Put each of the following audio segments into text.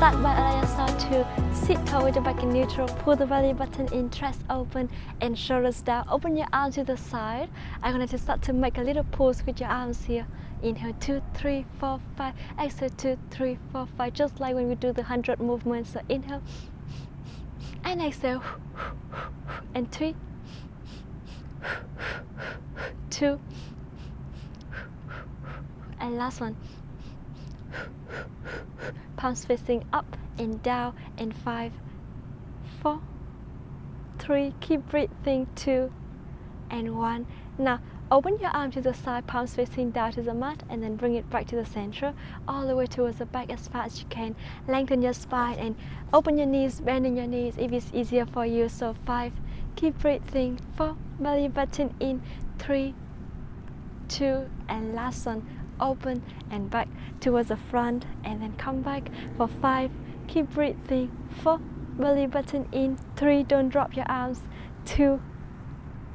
Start by allowing yourself to sit tall with your back in neutral. Pull the belly button in, chest open and shoulders down. Open your arms to the side. I'm going to start to make a little pulse with your arms here. Inhale 2, 3, 4, 5. Exhale 2, 3, 4, 5. Just like when we do the 100 movements. So inhale and exhale. And 3, 2, and last one. Palms facing up and down. And 5, 4, 3. Keep breathing. 2 and 1. Now open your arm to the side, palms facing down to the mat, and then bring it back to the center, all the way towards the back as far as you can. Lengthen your spine and open your knees, bending your knees if it's easier for you. So 5, keep breathing. 4, belly button in. 3, 2, and last one. Open and back towards the front, and then come back for 5. Keep breathing. 4, belly button in. 3, don't drop your arms. 2,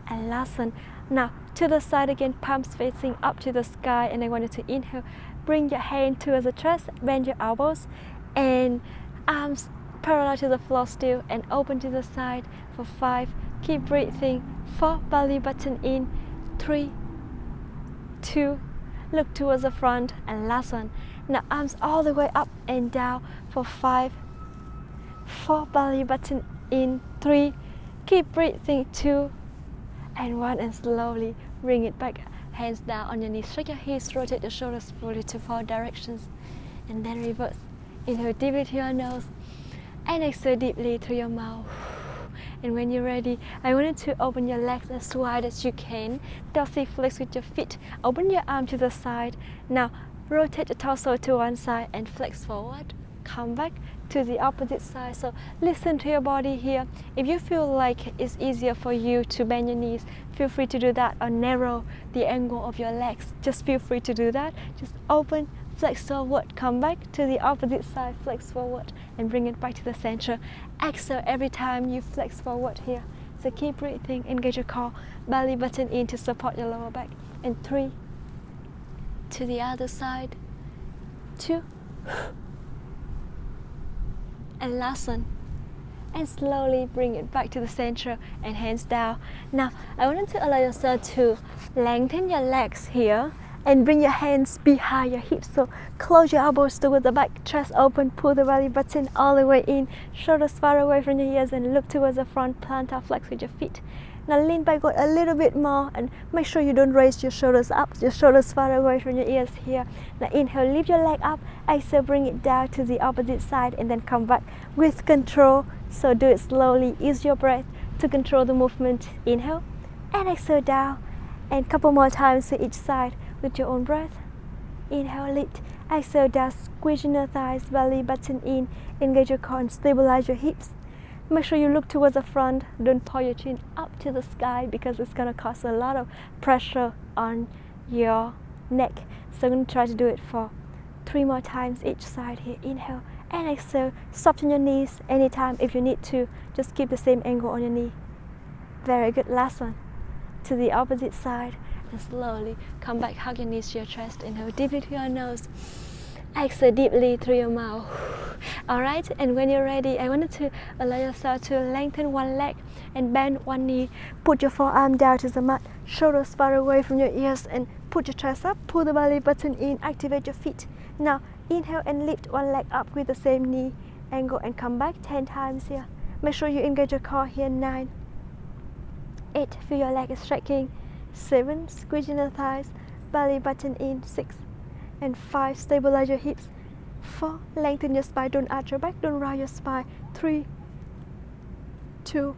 and last one. Now to the side again, palms facing up to the sky, and I want you to inhale. Bring your hand towards the chest, bend your elbows and arms parallel to the floor still, and open to the side for 5. Keep breathing. 4, belly button in. 3, 2, look towards the front, and last one. Now arms all the way up and down for 5, 4, belly button in. 3, keep breathing. 2 and 1, and slowly bring it back, hands down on your knees. Shake your hips, rotate your shoulders fully to 4 directions, and then reverse. Inhale deeply through your nose and exhale deeply through your mouth. And when you're ready, I want you to open your legs as wide as you can. Dorsiflex with your feet. Open your arm to the side. Now rotate the torso to one side and flex forward. Come back to the opposite side. So listen to your body here. If you feel like it's easier for you to bend your knees, feel free to do that, or narrow the angle of your legs. Just feel free to do that. Just open, flex forward, come back to the opposite side, flex forward, and bring it back to the center. Exhale every time you flex forward here. So keep breathing, engage your core, belly button in to support your lower back. And 3, to the other side. 2, and last one. And slowly bring it back to the center and hands down. Now I want you to allow yourself to lengthen your legs here and bring your hands behind your hips. So close your elbows towards the back, chest open, pull the belly button all the way in, shoulders far away from your ears, and look towards the front, plantar flex with your feet. Now lean backward a little bit more and make sure you don't raise your shoulders up, your shoulders far away from your ears here. Now inhale, lift your leg up, exhale, bring it down to the opposite side, and then come back with control. So do it slowly, ease your breath to control the movement. Inhale and exhale down, and couple more times to each side with your own breath. Inhale, lift, exhale down, squeezing your thighs, belly button in, engage your core and stabilize your hips. Make sure you look towards the front, don't pull your chin up to the sky because it's going to cause a lot of pressure on your neck. So I'm going to try to do it for 3 more times each side here. Inhale and exhale, soften your knees anytime if you need to, just keep the same angle on your knee. Very good, last one. To the opposite side, and slowly come back, hug your knees to your chest. Inhale deeply through your nose, exhale deeply through your mouth. Alright, and when you're ready, I want you to allow yourself to lengthen one leg and bend one knee. Put your forearm down to the mat, shoulders far away from your ears, and put your chest up, pull the belly button in, activate your feet. Now inhale and lift one leg up with the same knee angle and come back 10 times here. Make sure you engage your core here. 9, 8, feel your leg is stretching. 7, squeezing the thighs, belly button in. 6 and 5, stabilize your hips. 4, lengthen your spine, don't arch your back, don't round your spine. 3, 2,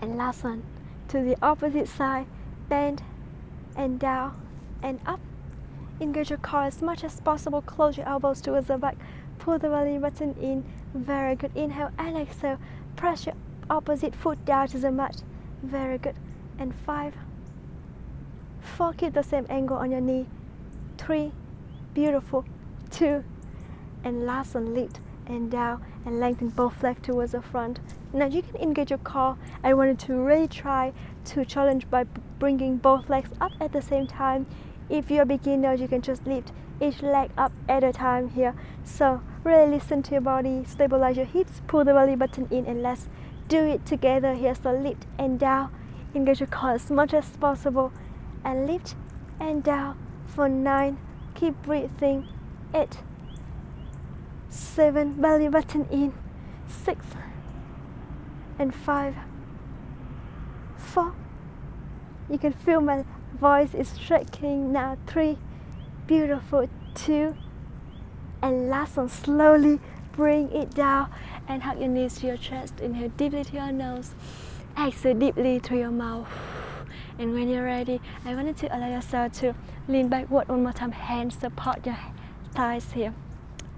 and last one. To the opposite side, bend and down and up. Engage your core as much as possible, close your elbows towards the back, pull the belly button in. Very good. Inhale and exhale, press your opposite foot down to the mat. Very good. And 5, 4, keep the same angle on your knee. 3, beautiful. 2, and last one, lift and down and lengthen both legs towards the front. Now you can engage your core. I wanted to really try to challenge by bringing both legs up at the same time. If you're a beginner, you can just lift each leg up at a time here. So really listen to your body, stabilize your hips, pull the belly button in, and let's do it together here. So lift and down, engage your core as much as possible, and lift and down for 9. Keep breathing. 8, 7, belly button in. 6 and 5, 4. You can feel my voice is shaking now. 3, beautiful. 2, and last one, slowly bring it down and hug your knees to your chest. Inhale deeply to your nose, exhale deeply through your mouth. And when you're ready, I want you to allow yourself to lean backward one more time. Hands support your thighs here.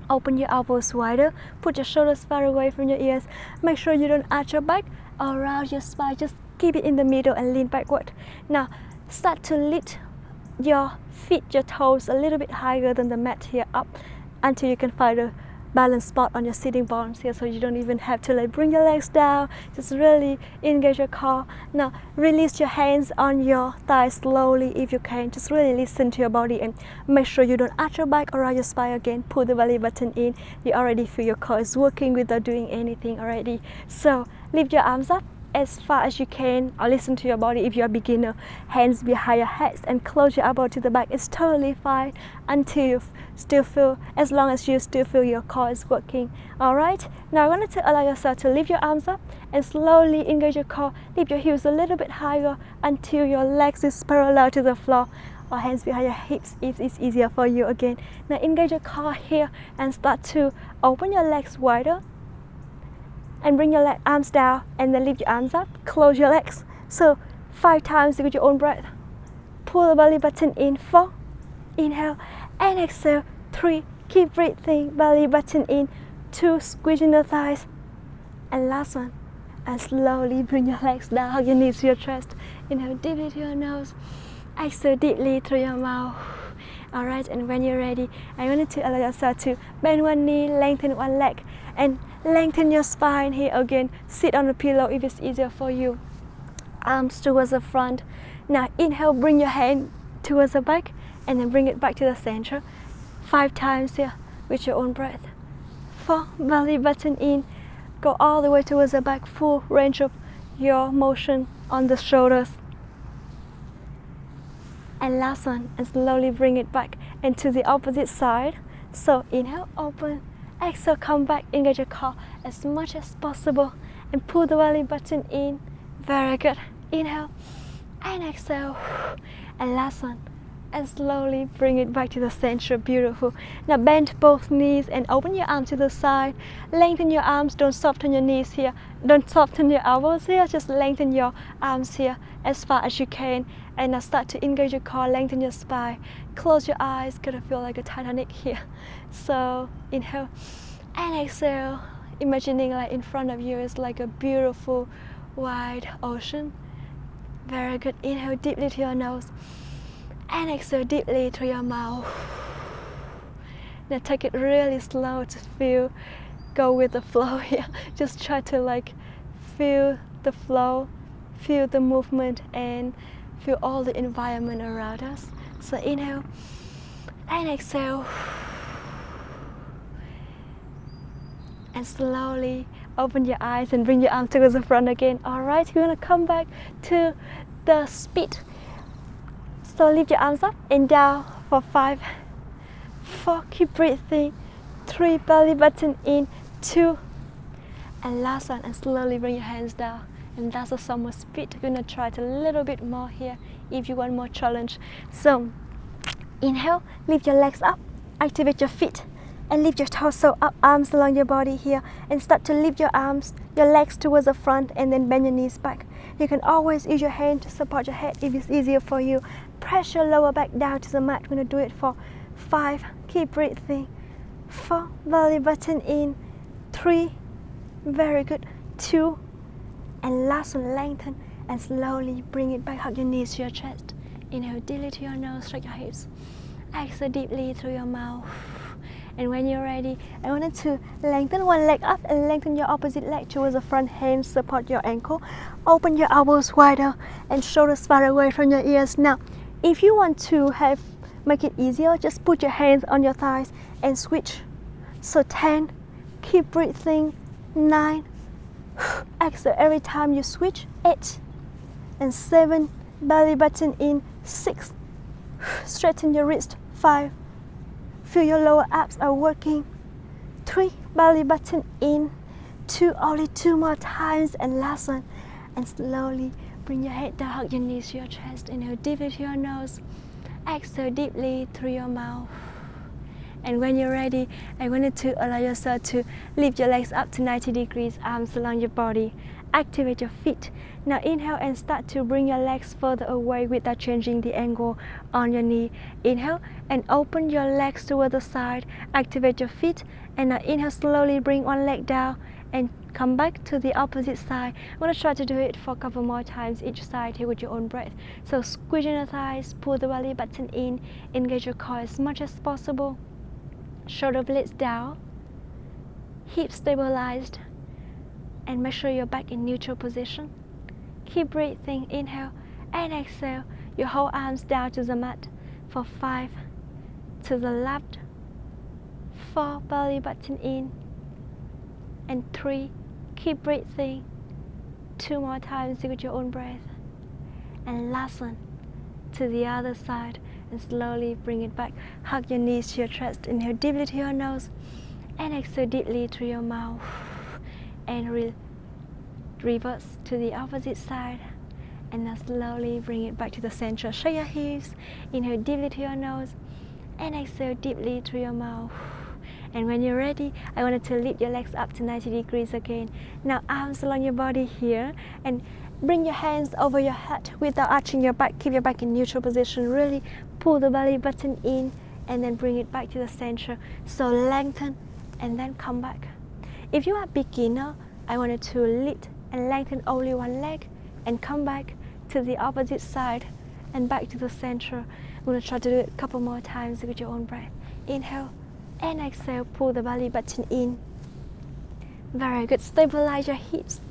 Open your elbows wider, put your shoulders far away from your ears. Make sure you don't arch your back or around your spine, just keep it in the middle and lean backward. Now start to lift your feet, your toes a little bit higher than the mat here, up until you can find a balance spot on your sitting bones here, so you don't even have to like bring your legs down. Just really engage your core. Now release your hands on your thighs slowly if you can. Just really listen to your body and make sure you don't arch your back around your spine again. Pull the belly button in. You already feel your core is working without doing anything already. So lift your arms up as far as you can, or listen to your body if you're a beginner. Hands behind your heads and close your elbow to the back. It's totally fine until you still feel, as long as you still feel your core is working. Alright, now I want you to allow yourself to lift your arms up and slowly engage your core. Lift your heels a little bit higher until your legs is parallel to the floor, or hands behind your hips if it's easier for you again. Now engage your core here and start to open your legs wider and bring your arms down, and then lift your arms up, close your legs. So 5 times with your own breath. Pull the belly button in. 4, inhale and exhale. 3, keep breathing, belly button in. 2, squeezing the thighs. And last one, and slowly bring your legs down, hug your knees to your chest. Inhale deeply to your nose, exhale deeply through your mouth. Alright, and when you're ready, I want you to allow yourself to bend one knee, lengthen one leg, and lengthen your spine here again. Sit on the pillow if it's easier for you. Arms towards the front. Now inhale, bring your hand towards the back, and then bring it back to the center. 5 times here with your own breath. 4, belly button in. Go all the way towards the back, full range of your motion on the shoulders. And last one, and slowly bring it back into the opposite side. So inhale, open. Exhale, come back, engage your core as much as possible and pull the belly button in. Very good. Inhale and exhale. And last one, and slowly bring it back to the center. Beautiful. Now bend both knees and open your arms to the side. Lengthen your arms, don't soften your knees here. Don't soften your elbows here, just lengthen your arms here as far as you can. And now start to engage your core, lengthen your spine. Close your eyes, gonna feel like a Titanic here. So inhale and exhale, imagining like in front of you is like a beautiful wide ocean. Very good. Inhale deeply to your nose and exhale deeply through your mouth. Now take it really slow to feel, go with the flow here. Just try to like feel the flow, feel the movement, and feel all the environment around us. So inhale and exhale. And slowly open your eyes and bring your arms towards the front again. Alright, you're gonna come back to the speed. So lift your arms up and down for 5, 4, keep breathing. 3, belly button in. 2, and last one, and slowly bring your hands down. And that's a summer speed. You're gonna try it a little bit more here if you want more challenge. So inhale, lift your legs up, activate your feet, and lift your torso up, arms along your body here, and start to lift your arms, your legs towards the front, and then bend your knees back. You can always use your hand to support your head if it's easier for you. Press your lower back down to the mat. We're gonna do it for 5, keep breathing. 4, belly button in. 3, very good. 2, and last one, lengthen and slowly bring it back, hug your knees to your chest. Inhale deeply to your nose, stretch your hips. Exhale deeply through your mouth. And when you're ready, I want you to lengthen one leg up and lengthen your opposite leg towards the front. Hands support your ankle. Open your elbows wider and shoulders far away from your ears. Now, if you want to have make it easier, just put your hands on your thighs and switch. So 10, keep breathing, 9, exhale every time you switch, 8, and 7, belly button in, 6, straighten your wrist, 5, feel your lower abs are working, 3, belly button in, 2, only 2 more times, and last one, and slowly bring your head down, hug your knees to your chest, inhale deeply through your nose, exhale deeply through your mouth. And when you're ready, I wanted to allow yourself to lift your legs up to 90 degrees, arms along your body. Activate your feet. Now inhale and start to bring your legs further away without changing the angle on your knee. Inhale and open your legs toward the side. Activate your feet. And now inhale, slowly bring one leg down and come back to the opposite side. I'm going to try to do it for a couple more times each side here with your own breath. So squeeze in your thighs, pull the belly button in, engage your core as much as possible. Shoulder blades down, hips stabilized, and make sure you're back in neutral position. Keep breathing, inhale and exhale. You hold arms down to the mat for 5, to the left, 4, belly button in, and 3, keep breathing, 2 more times with your own breath, and last one, to the other side. And slowly bring it back. Hug your knees to your chest. Inhale deeply through your nose and exhale deeply through your mouth. And reverse to the opposite side. And now slowly bring it back to the center. Shake your hips. Inhale deeply through your nose and exhale deeply through your mouth. And when you're ready, I wanted to lift your legs up to 90 degrees again. Now arms along your body here, and bring your hands over your head without arching your back. Keep your back in neutral position. Really pull the belly button in and then bring it back to the center. So lengthen and then come back. If you are a beginner, I wanted to lift and lengthen only one leg and come back to the opposite side and back to the center. I'm going to try to do it a couple more times with your own breath. Inhale and exhale, pull the belly button in. Very good. Stabilize your hips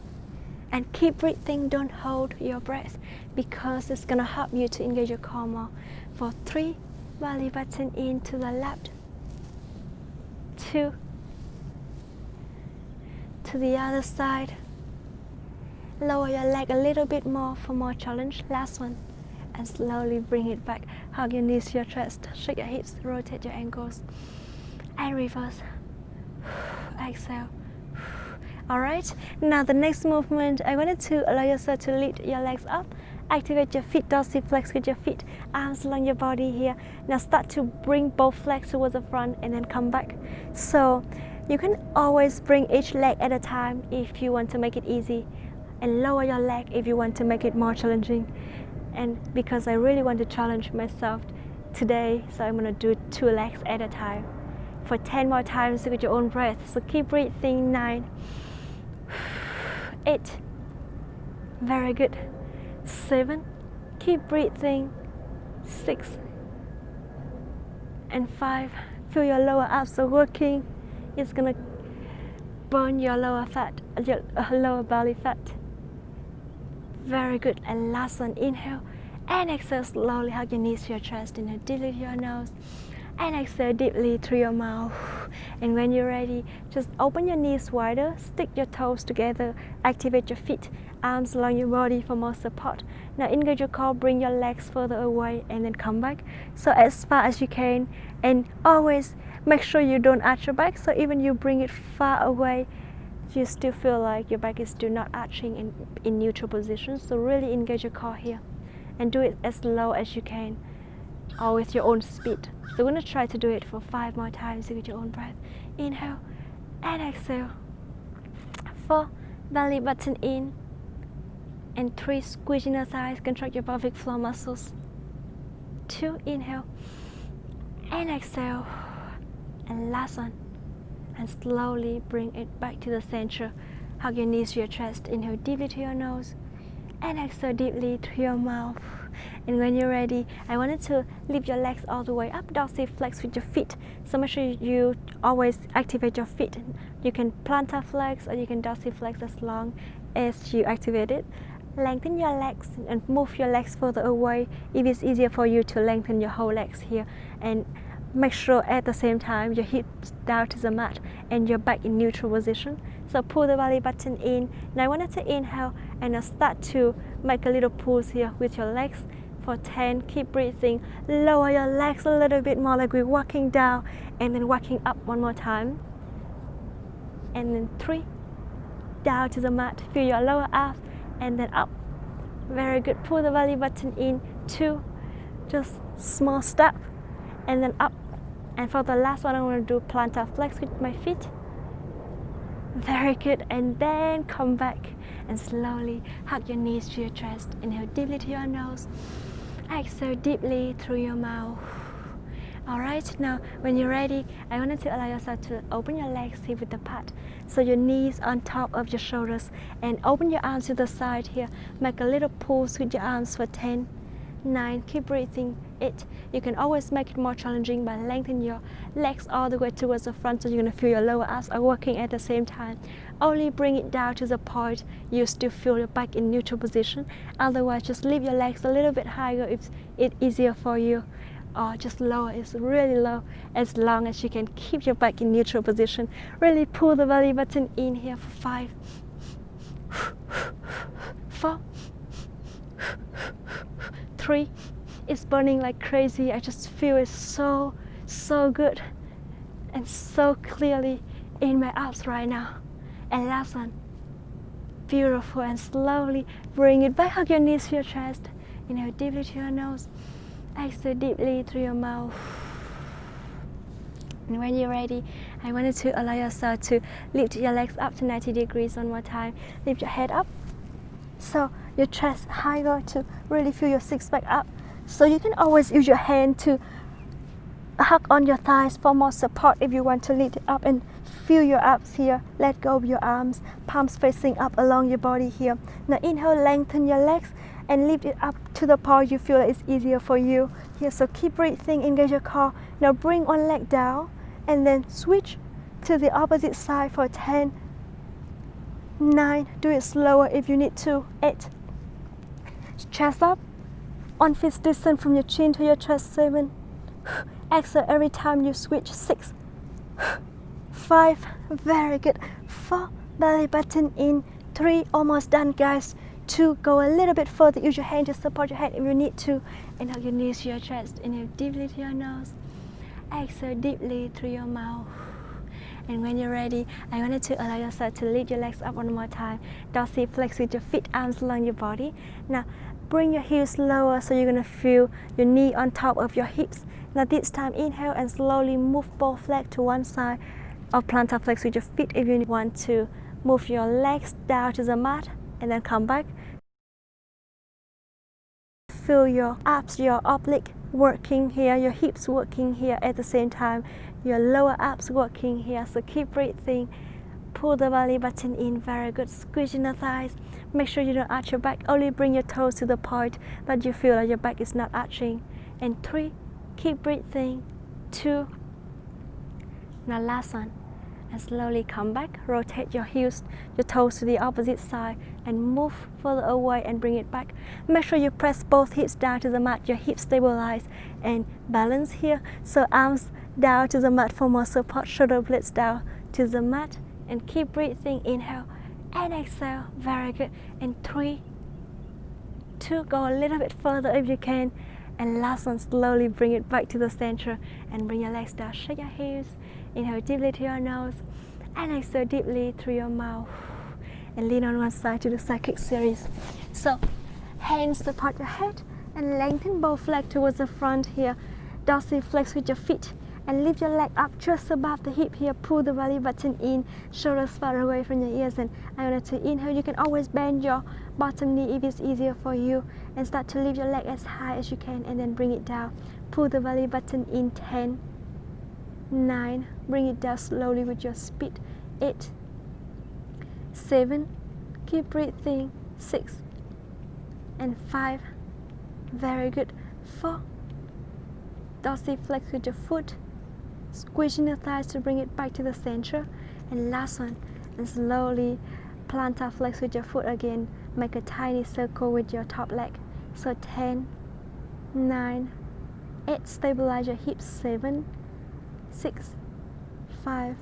and keep breathing. Don't hold your breath because it's gonna help you to engage your core more. For 3, belly button in to the left, 2, to the other side. Lower your leg a little bit more for more challenge. Last one, and slowly bring it back. Hug your knees to your chest, shake your hips, rotate your ankles, and reverse. Exhale. Alright, now the next movement, I wanted to allow yourself to lift your legs up. Activate your feet, dorsiflex with your feet, arms along your body here. Now start to bring both legs towards the front and then come back. So you can always bring each leg at a time if you want to make it easy, and lower your leg if you want to make it more challenging. And because I really want to challenge myself today, so I'm going to do 2 legs at a time for 10 more times with your own breath. So keep breathing. 9, 8, very good, 7, keep breathing, 6, and 5, feel your lower abs are working. It's gonna burn your lower fat, your lower belly fat. Very good. And last one, inhale and exhale, slowly hug your knees to your chest. Inhale deeply through your nose and exhale deeply through your mouth. And when you're ready, just open your knees wider, stick your toes together, activate your feet, arms along your body for more support. Now engage your core, bring your legs further away and then come back. So as far as you can, and always make sure you don't arch your back. So even you bring it far away, you still feel like your back is still not arching in neutral position. So really engage your core here and do it as low as you can, or with your own speed. So we're going to try to do it for 5 more times with your own breath. Inhale and exhale. 4, belly button in, and 3, squeeze in your thighs, contract your pelvic floor muscles. 2, inhale and exhale, and last one, and slowly bring it back to the center. Hug your knees to your chest. Inhale deeply to your nose and exhale deeply through your mouth. And when you're ready, I wanted to lift your legs all the way up, dorsiflex with your feet. So make sure you always activate your feet. You can plantar flex or you can dorsiflex as long as you activate it. Lengthen your legs and move your legs further away if it's easier for you to lengthen your whole legs here, and make sure at the same time your hips down to the mat and your back in neutral position. So pull the belly button in. Now I want you to inhale and now start to make a little pulse here with your legs. For 10, keep breathing. Lower your legs a little bit more like we're walking down and then walking up one more time. And then 3, down to the mat, feel your lower abs and then up. Very good, pull the belly button in. 2, just small step and then up. And for the last one, I'm going to do plantar flex with my feet. Very good, and then come back and slowly hug your knees to your chest. Inhale deeply to your nose, exhale deeply through your mouth. Alright, now when you're ready, I want you to allow yourself to open your legs here with the pad. So your knees on top of your shoulders and open your arms to the side here. Make a little pulse with your arms for 10, 9, keep breathing. 8, you can always make it more challenging by lengthening your legs all the way towards the front, so you're going to feel your lower abs are working at the same time. Only bring it down to the point you still feel your back in neutral position. Otherwise, just leave your legs a little bit higher if it's easier for you, or just lower it really low, as long as you can keep your back in neutral position. Really pull the belly button in here for 5, 4, 3. It's burning like crazy. I just feel it so good and so clearly in my abs right now. And last one, beautiful, and slowly bring it back, hug your knees to your chest. Inhale deeply to your nose, exhale deeply through your mouth. And when you're ready, I wanted to allow yourself to lift your legs up to 90 degrees one more time. Lift your head up, so your chest higher to really feel your six-pack up. So you can always use your hand to hug on your thighs for more support if you want to lift it up and feel your abs here. Let go of your arms, palms facing up along your body here. Now inhale, lengthen your legs and lift it up to the point you feel it's easier for you here. So keep breathing, engage your core. Now bring one leg down and then switch to the opposite side for 10, 9, do it slower if you need to. 8, chest up, 1 fist distance from your chin to your chest. 7, exhale every time you switch. 6, 5, very good. 4, belly button in. 3, almost done guys. 2, go a little bit further, use your hand to support your head if you need to. And hug your knees to your chest. Inhale deeply to your nose, exhale deeply through your mouth. And when you're ready, I wanted to allow yourself to lift your legs up one more time. Dorsal flex with your feet, arms along your body. Now bring your heels lower, so you're going to feel your knee on top of your hips. Now this time inhale and slowly move both legs to one side, or plantar flex with your feet if you want to. Move your legs down to the mat and then come back. Feel your abs, your oblique working here, your hips working here at the same time, your lower abs working here. So keep breathing, pull the belly button in, very good. Squeeze in the thighs, make sure you don't arch your back, only bring your toes to the point that you feel like your back is not arching. And 3, keep breathing. 2, now last one, and slowly come back, rotate your heels, your toes to the opposite side and move further away and bring it back. Make sure you press both hips down to the mat, your hips stabilize and balance here. So arms down to the mat for more support, shoulder blades down to the mat, and keep breathing. Inhale and exhale, very good. And 3, 2, go a little bit further if you can. And last one, slowly bring it back to the center and bring your legs down, shake your heels. Inhale deeply to your nose and exhale deeply through your mouth. And lean on one side to the side kick series. So hands support your head and lengthen both legs towards the front here. Dorsal flex with your feet and lift your leg up just above the hip here. Pull the belly button in, shoulders far away from your ears. And I want to inhale. You can always bend your bottom knee if it's easier for you, and start to lift your leg as high as you can and then bring it down. Pull the belly button in. 10, 9, bring it down slowly with your speed. 8, 7, keep breathing. 6 and 5, very good. 4, dorsal flex with your foot, squeezing the thighs to bring it back to the center. And last one, and slowly plantar flex with your foot again. Make a tiny circle with your top leg. So 10, 9, 8. Stabilize your hips. 7, 6, 5,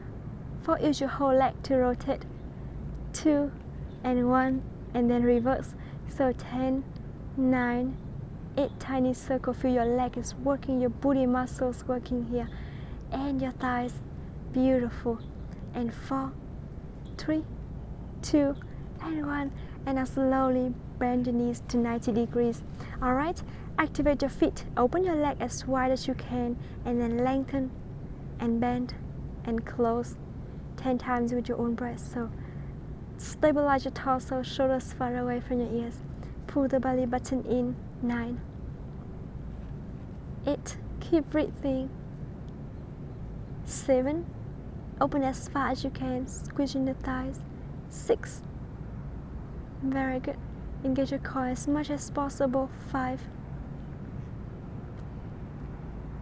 4. Use your whole leg to rotate. 2 and 1, and then reverse. So 10, 9, 8. Tiny circle. Feel your leg is working, your booty muscles working here, and your thighs. Beautiful. And 4, 3, 2 and 1. And now slowly bend your knees to 90 degrees. Alright, activate your feet. Open your leg as wide as you can, and then lengthen and bend and close 10 times with your own breath. So stabilize your torso, shoulders far away from your ears. Pull the belly button in. 9, 8. Keep breathing. 7. Open as far as you can, squeezing the thighs. 6. Very good. Engage your core as much as possible. 5,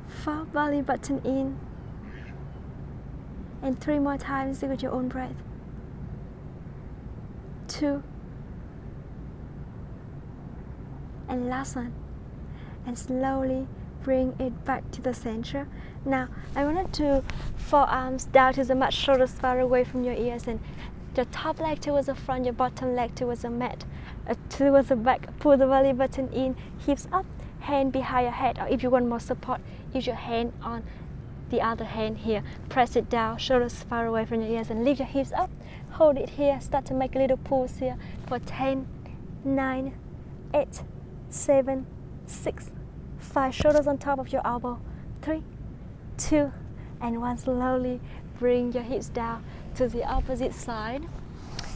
4. Belly button in. And 3 more times with your own breath. 2. And last one. And slowly bring it back to the center. Now I wanted to forearms down to the mat, shoulders far away from your ears, and your top leg towards the front, your bottom leg towards the mat, towards the back. Pull the belly button in, hips up, hand behind your head, or if you want more support, use your hand on the other hand here. Press it down, shoulders far away from your ears, and lift your hips up. Hold it here. Start to make a little pulse here for 10, 9, 8, 7, 6, 5. Shoulders on top of your elbow. 3, 2 and 1. Slowly bring your hips down to the opposite side.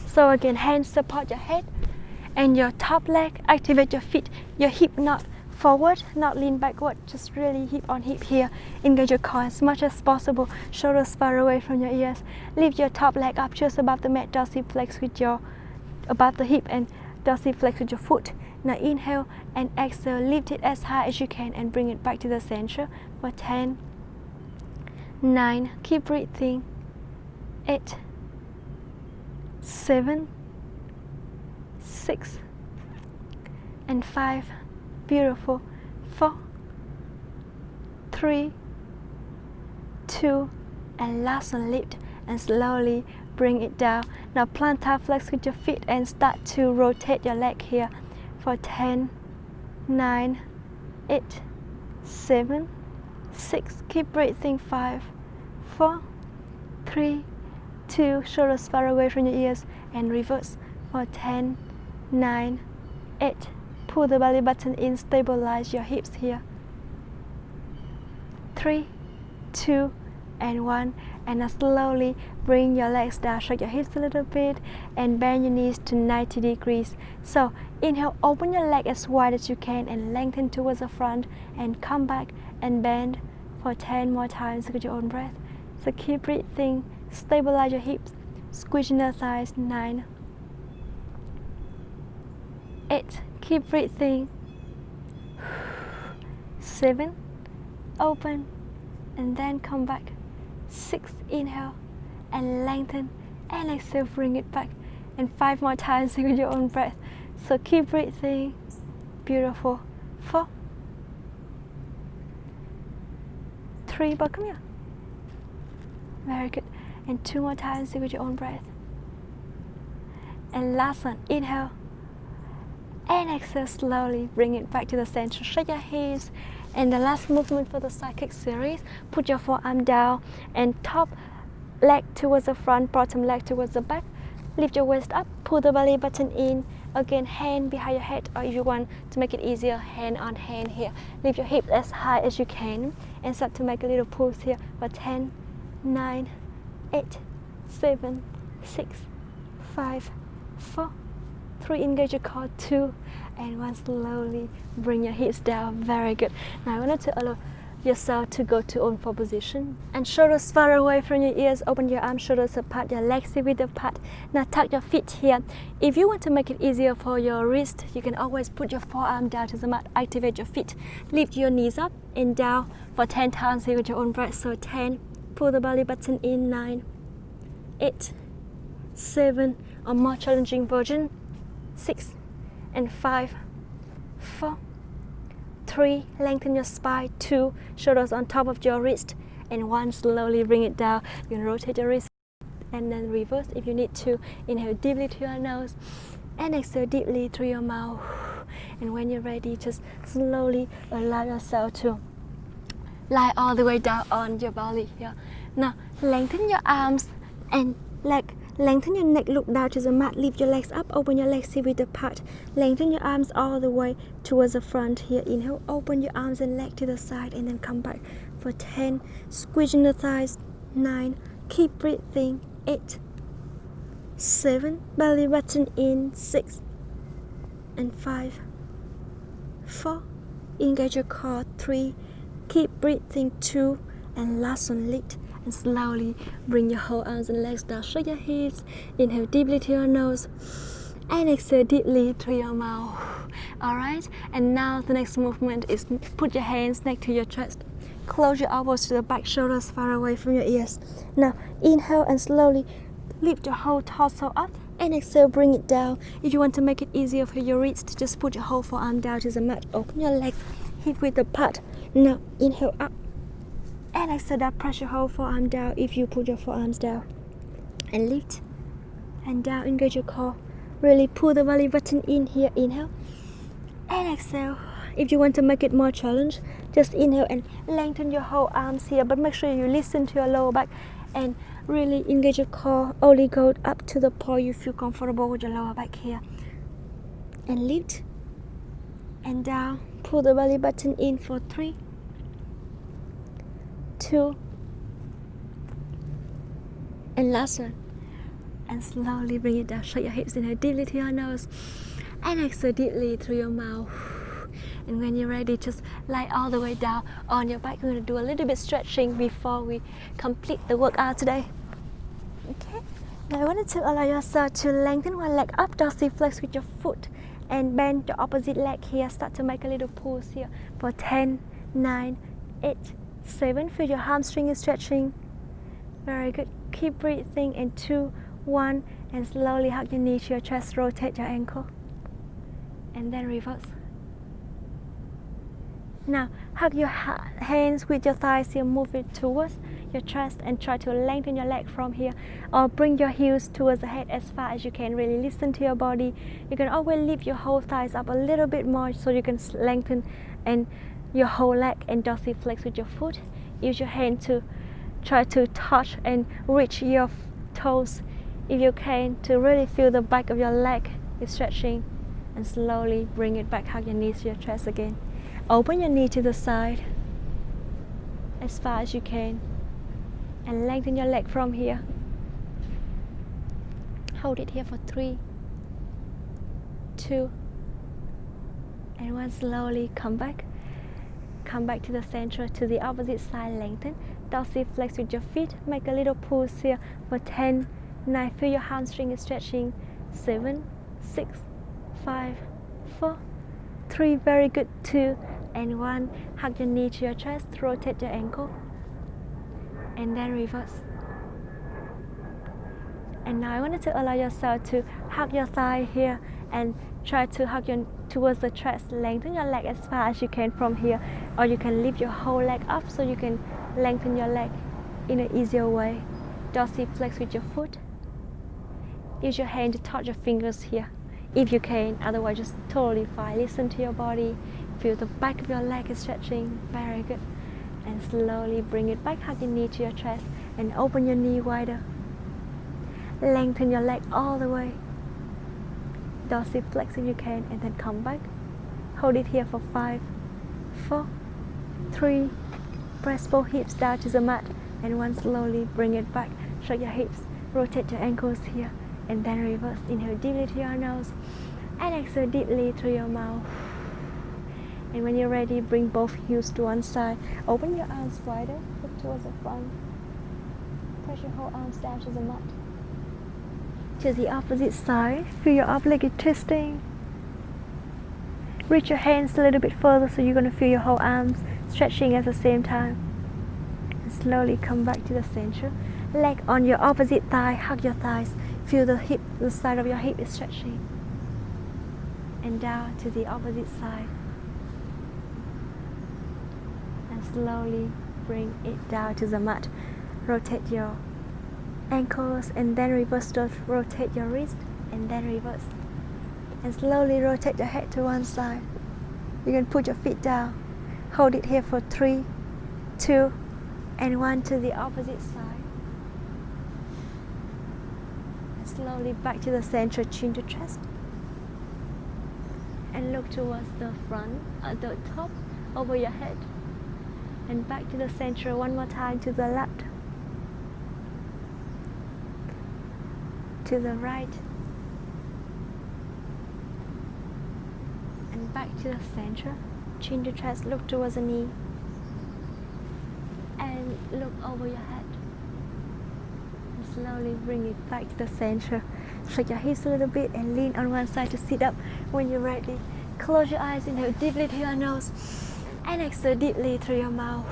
So again, hands support your head and your top leg. Activate your feet, your hip not forward, not lean backward, just really hip on hip here. Engage your core as much as possible. Shoulders far away from your ears. Lift your top leg up just above the mat. Dorsiflex with your above the hip and dorsiflex with your foot. Now inhale and exhale. Lift it as high as you can and bring it back to the center for 10, 9. Keep breathing. 8, 7, 6 and 5. Beautiful. 4, 3, 2 and last one. Lift and slowly bring it down. Now plantar flex with your feet and start to rotate your leg here for 10, 9, 8, 7, 6. Keep breathing. 5, 4, 3, 2. Shoulders far away from your ears and reverse for 10, 9, 8. Pull the belly button in, stabilize your hips here. 3, 2 and 1. And now slowly bring your legs down, shake your hips a little bit and bend your knees to 90 degrees. So inhale, open your leg as wide as you can and lengthen towards the front, and come back and bend for 10 more times with your own breath. So keep breathing, stabilize your hips, squeeze your thighs. 9, 8. Keep breathing. 7. Open and then come back. 6. Inhale and lengthen and exhale, bring it back. And 5 more times with your own breath. So keep breathing. Beautiful. 4, 3. But come here. Very good. And 2 more times with your own breath. And last one. Inhale and exhale. Slowly bring it back to the center. Shake your hands. And the last movement for the side kick series, put your forearm down and top leg towards the front, bottom leg towards the back. Lift your waist up, pull the belly button in. Again, hand behind your head, or if you want to make it easier, hand on hand here. Lift your hips as high as you can and start to make a little pulse here for 10, 9, 8, 7, 6, 5, 4, 3. Engage your core. 2 and 1. Slowly bring your hips down. Very good. Now I wanted to allow yourself to go to own four position and shoulders far away from your ears. Open your arms, shoulders apart, your legs width apart. Now tuck your feet here. If you want to make it easier for your wrist, you can always put your forearm down to the mat. Activate your feet. Lift your knees up and down for 10 times with your own breath. So 10. Pull the belly button in. 9, 8, 7, or more challenging version, 6 and 5, 4, 3, lengthen your spine, 2, shoulders on top of your wrist, and 1, slowly bring it down. You can rotate your wrist and then reverse if you need to. Inhale deeply through your nose and exhale deeply through your mouth. And when you're ready, just slowly allow yourself to lie all the way down on your belly here. Now lengthen your arms and leg. Lengthen your neck, look down to the mat, lift your legs up, open your legs hip width apart. Lengthen your arms all the way towards the front here. Inhale, open your arms and leg to the side and then come back for 10. Squeezing the thighs, 9. Keep breathing, 8, 7. Belly button in, 6 and 5, 4. Engage your core, 3. Keep breathing, 2. And last one, lift. And slowly bring your whole arms and legs down. Shake your hips. Inhale deeply to your nose and exhale deeply through your mouth. Alright, and now the next movement is put your hands next to your chest. Close your elbows to the back, shoulders far away from your ears. Now inhale and slowly lift your whole torso up and exhale, bring it down. If you want to make it easier for your wrist, just put your whole forearm down to the mat. Open your legs, hip width apart. Now inhale up and exhale down, press your whole forearm down if you put your forearms down. And lift and down, engage your core. Really pull the belly button in here, inhale and exhale. If you want to make it more challenge, just inhale and lengthen your whole arms here, but make sure you listen to your lower back and really engage your core. Only go up to the point you feel comfortable with your lower back here. And lift and down, pull the belly button in for 3, 2, and last one. And slowly bring it down. Shake your hips, inhale deeply through your nose and exhale deeply through your mouth. And when you're ready, just lie all the way down on your back. We're going to do a little bit stretching before we complete the workout today. Okay, now I wanted to allow yourself to lengthen one leg up, dorsiflex with your foot, and bend your opposite leg here. Start to make a little pulse here for 10, 9, 8, 7. Feel your hamstring is stretching. Very good. Keep breathing. And 2, 1, and slowly hug your knee to your chest, rotate your ankle, and then reverse. Now hug your hands with your thighs here, move it towards your chest and try to lengthen your leg from here, or bring your heels towards the head as far as you can. Really listen to your body. You can always lift your whole thighs up a little bit more so you can lengthen and your whole leg, and dorsiflex with your foot. Use your hand to try to touch and reach your toes if you can, to really feel the back of your leg is stretching, and slowly bring it back. Hug your knees to your chest again. Open your knee to the side as far as you can and lengthen your leg from here. Hold it here for 3, 2, and 1. Slowly come back. Come back to the center, to the opposite side, lengthen. Dorsiflex with your feet. Make a little pulse here for 10, 9. Feel your hamstring is stretching. 7, 6, 5, 4, 3. Very good. 2 and 1. Hug your knee to your chest, rotate your ankle, and then reverse. And now I wanted to allow yourself to hug your thigh here and try to hug your towards the chest. Lengthen your leg as far as you can from here, or you can lift your whole leg up so you can lengthen your leg in an easier way. Dorsiflex with your foot. Use your hand to touch your fingers here if you can, otherwise just totally fine. Listen to your body. Feel the back of your leg is stretching. Very good. And slowly bring it back. Hug your knee to your chest and open your knee wider. Lengthen your leg all the way. Dorsiflex if you can, and then come back. Hold it here for 5, 4, 3. Press both hips down to the mat, and 1. Slowly bring it back. Shake your hips, rotate your ankles here, and then reverse. Inhale deeply through your nose and exhale deeply through your mouth. And when you're ready, bring both heels to one side. Open your arms wider, look towards the front. Press your whole arms down to the mat. To the opposite side, feel your upper leg is twisting. Reach your hands a little bit further so you're going to feel your whole arms stretching at the same time. And slowly come back to the center. Leg on your opposite thigh, hug your thighs. Feel the hip, the side of your hip is stretching. And down to the opposite side. And slowly bring it down to the mat. Rotate your ankles and then reverse. Rotate your wrist and then reverse. And slowly rotate your head to one side. You can put your feet down. Hold it here for 3, 2, and 1 to the opposite side. And slowly back to the center, chin to chest. And look towards the front, at the top, over your head. And back to the center one more time, to the left, to the right, and back to the center, chin to chest, look towards the knee, and look over your head. And slowly bring it back to the center. Stretch your hips a little bit and lean on one side to sit up. When you're ready, close your eyes, inhale deeply through your nose, and exhale deeply through your mouth.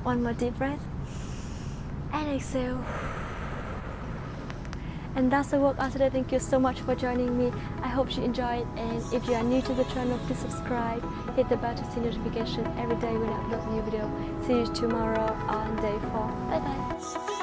One more deep breath, and exhale. And that's the workout today. Thank you so much for joining me. I hope you enjoyed, and if you are new to the channel, please subscribe, hit the bell to see notification every day when I upload a new video. See you tomorrow on day 4. Bye bye.